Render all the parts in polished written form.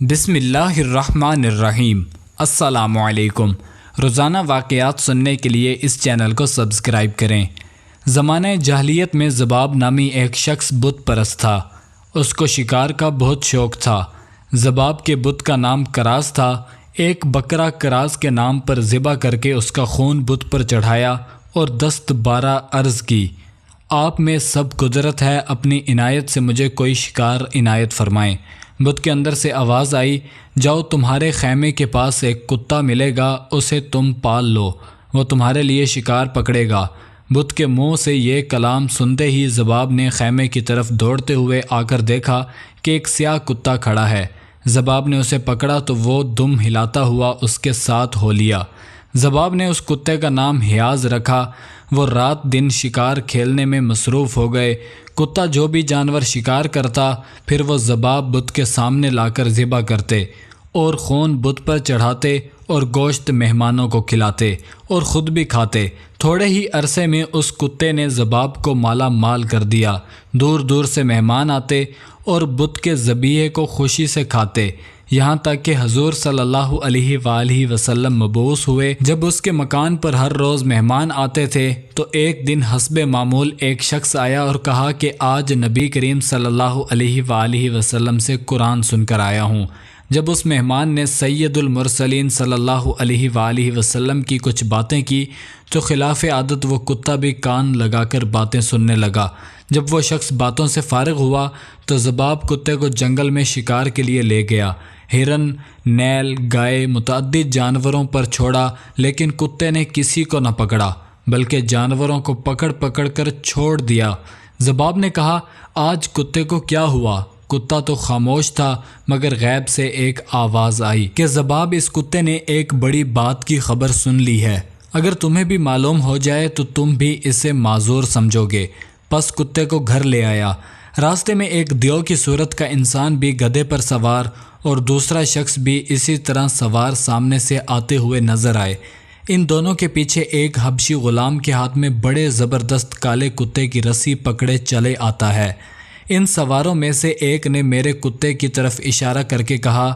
بسم اللہ الرحمن الرحیم۔ السلام علیکم۔ روزانہ واقعات سننے کے لیے اس چینل کو سبسکرائب کریں۔ زمانہ جاہلیت میں ذباب نامی ایک شخص بت پرست تھا۔ اس کو شکار کا بہت شوق تھا۔ ذباب کے بت کا نام کراس تھا۔ ایک بکرا کراس کے نام پر ذبح کر کے اس کا خون بت پر چڑھایا اور 10-12 عرض کی، آپ میں سب قدرت ہے، اپنی عنایت سے مجھے کوئی شکار عنایت فرمائیں۔ بت کے اندر سے آواز آئی، جاؤ تمہارے خیمے کے پاس ایک کتا ملے گا، اسے تم پال لو، وہ تمہارے لیے شکار پکڑے گا۔ بت کے منہ سے یہ کلام سنتے ہی ذباب نے خیمے کی طرف دوڑتے ہوئے آ کر دیکھا کہ ایک سیاہ کتا کھڑا ہے۔ ذباب نے اسے پکڑا تو وہ دم ہلاتا ہوا اس کے ساتھ ہو لیا۔ ذباب نے اس کتے کا نام حیاض رکھا۔ وہ رات دن شکار کھیلنے میں مصروف ہو گئے۔ کتا جو بھی جانور شکار کرتا، پھر وہ ذباب بت کے سامنے لا کر ذبح کرتے اور خون بت پر چڑھاتے اور گوشت مہمانوں کو کھلاتے اور خود بھی کھاتے۔ تھوڑے ہی عرصے میں اس کتے نے ذباب کو مالا مال کر دیا۔ دور دور سے مہمان آتے اور بت کے ذبیحے کو خوشی سے کھاتے، یہاں تک کہ حضور صلی اللہ علیہ وآلہ وسلم مبعوث ہوئے۔ جب اس کے مکان پر ہر روز مہمان آتے تھے تو ایک دن حسب معمول ایک شخص آیا اور کہا کہ آج نبی کریم صلی اللہ علیہ وآلہ وسلم سے قرآن سن کر آیا ہوں۔ جب اس مہمان نے سید المرسلین صلی اللہ علیہ وآلہ وسلم کی کچھ باتیں کی تو خلاف عادت وہ کتا بھی کان لگا کر باتیں سننے لگا۔ جب وہ شخص باتوں سے فارغ ہوا تو ذباب کتے کو جنگل میں شکار کے لیے لے گیا۔ ہرن، نیل، گائے، متعدد جانوروں پر چھوڑا، لیکن کتے نے کسی کو نہ پکڑا بلکہ جانوروں کو پکڑ پکڑ کر چھوڑ دیا۔ ذباب نے کہا، آج کتے کو کیا ہوا؟ کتا تو خاموش تھا، مگر غیب سے ایک آواز آئی کہ ذباب، اس کتے نے ایک بڑی بات کی خبر سن لی ہے، اگر تمہیں بھی معلوم ہو جائے تو تم بھی اسے معذور سمجھو گے۔ پس کتے کو گھر لے آیا۔ راستے میں ایک دیو کی صورت کا انسان بھی گدھے پر سوار اور دوسرا شخص بھی اسی طرح سوار سامنے سے آتے ہوئے نظر آئے۔ ان دونوں کے پیچھے ایک حبشی غلام کے ہاتھ میں بڑے زبردست کالے کتے کی رسی پکڑے چلے آتا ہے۔ ان سواروں میں سے ایک نے میرے کتے کی طرف اشارہ کر کے کہا،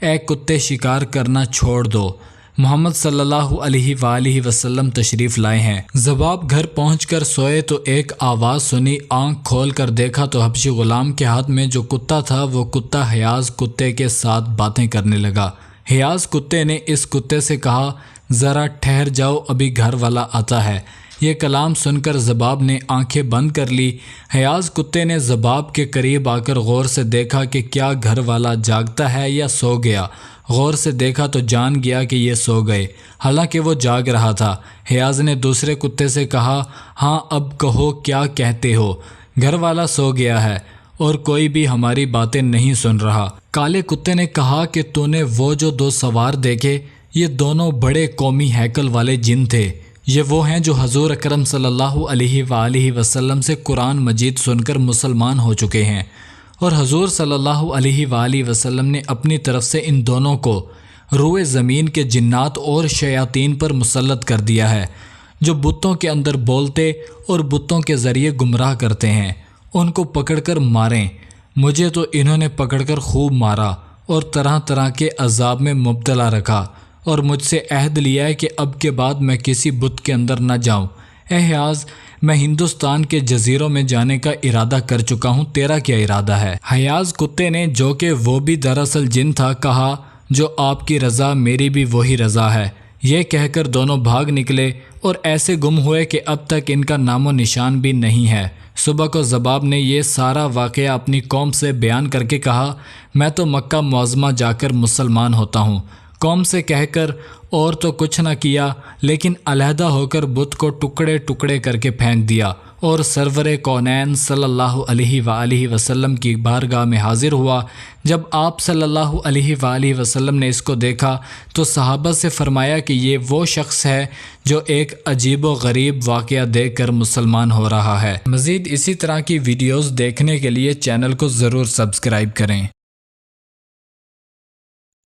اے کتے، شکار کرنا چھوڑ دو، محمد صلی اللہ علیہ وآلہ وسلم تشریف لائے ہیں۔ ذباب گھر پہنچ کر سوئے تو ایک آواز سنی۔ آنکھ کھول کر دیکھا تو حبشی غلام کے ہاتھ میں جو کتا تھا وہ کتا حیاض کتے کے ساتھ باتیں کرنے لگا۔ حیاض کتے نے اس کتے سے کہا، ذرا ٹھہر جاؤ، ابھی گھر والا آتا ہے۔ یہ کلام سن کر ذباب نے آنکھیں بند کر لی۔ حیاض کتے نے ذباب کے قریب آ کر غور سے دیکھا کہ کیا گھر والا جاگتا ہے یا سو گیا۔ غور سے دیکھا تو جان گیا کہ یہ سو گئے، حالانکہ وہ جاگ رہا تھا۔ حیاض نے دوسرے کتے سے کہا، ہاں اب کہو، کیا کہتے ہو؟ گھر والا سو گیا ہے اور کوئی بھی ہماری باتیں نہیں سن رہا۔ کالے کتے نے کہا کہ تو نے وہ جو 2 سوار دیکھے، یہ دونوں بڑے قومی ہیکل والے جن تھے۔ یہ وہ ہیں جو حضور اکرم صلی اللہ علیہ وآلہ وسلم سے قرآن مجید سن کر مسلمان ہو چکے ہیں، اور حضور صلی اللہ علیہ وآلہ وسلم نے اپنی طرف سے ان دونوں کو روئے زمین کے جنات اور شیاطین پر مسلط کر دیا ہے، جو بتوں کے اندر بولتے اور بتوں کے ذریعے گمراہ کرتے ہیں۔ ان کو پکڑ کر ماریں۔ مجھے تو انہوں نے پکڑ کر خوب مارا اور طرح طرح کے عذاب میں مبتلا رکھا، اور مجھ سے عہد لیا ہے کہ اب کے بعد میں کسی بت کے اندر نہ جاؤں۔ اے حیاض، میں ہندوستان کے جزیروں میں جانے کا ارادہ کر چکا ہوں، تیرا کیا ارادہ ہے؟ حیاض کتے نے، جو کہ وہ بھی دراصل جن تھا، کہا، جو آپ کی رضا میری بھی وہی رضا ہے۔ یہ کہہ کر دونوں بھاگ نکلے اور ایسے گم ہوئے کہ اب تک ان کا نام و نشان بھی نہیں ہے۔ صبح کو ذباب نے یہ سارا واقعہ اپنی قوم سے بیان کر کے کہا، میں تو مکہ معظمہ جا کر مسلمان ہوتا ہوں۔ قوم سے کہہ کر اور تو کچھ نہ کیا، لیکن علیحدہ ہو کر بت کو ٹکڑے ٹکڑے کر کے پھینک دیا اور سرور کونین صلی اللہ علیہ وآلہ وسلم کی بارگاہ میں حاضر ہوا۔ جب آپ صلی اللہ علیہ وآلہ وسلم نے اس کو دیکھا تو صحابہ سے فرمایا کہ یہ وہ شخص ہے جو ایک عجیب و غریب واقعہ دیکھ کر مسلمان ہو رہا ہے۔ مزید اسی طرح کی ویڈیوز دیکھنے کے لیے چینل کو ضرور سبسکرائب کریں۔